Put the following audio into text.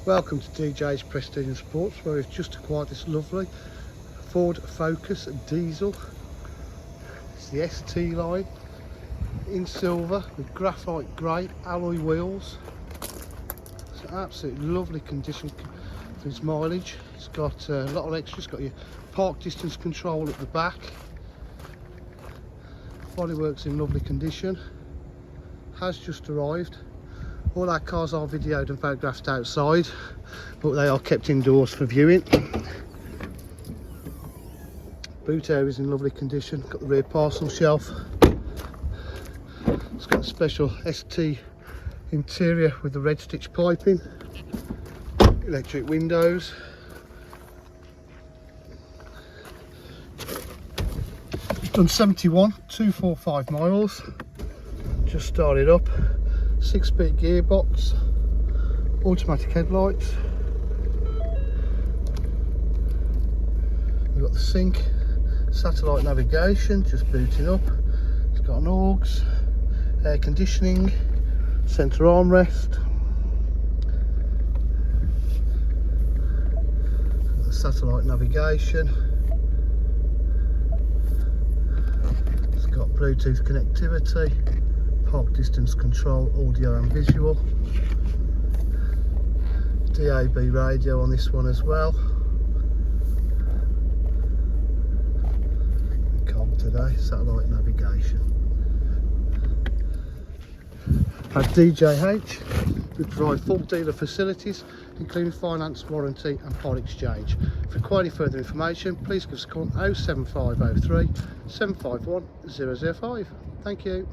Welcome to DJ's Prestige and Sports, where we've just acquired this lovely Ford Focus diesel. It's the ST line in silver with graphite grey alloy wheels. It's an absolutely lovely condition for its mileage. It's got a lot of extras. It's got your park distance control at the back. Bodywork's in lovely condition. Has just arrived. All our cars are videoed and photographed outside, but they are kept indoors for viewing. Boot area is in lovely condition. Got the rear parcel shelf. It's got a special ST interior with the red stitch piping. Electric windows. Done 71,245 miles. Just started up. 6-speed gearbox, automatic headlights. We've got the sync, satellite navigation, just booting up. It's got an AUX, air conditioning, centre armrest, satellite navigation. It's got Bluetooth connectivity, park distance control, audio and visual, DAB radio on this one as well. Cold today, satellite navigation. At DJH, we provide full dealer facilities, including finance, warranty and part exchange. For any further information, please give us a call on 07503 751 005. Thank you.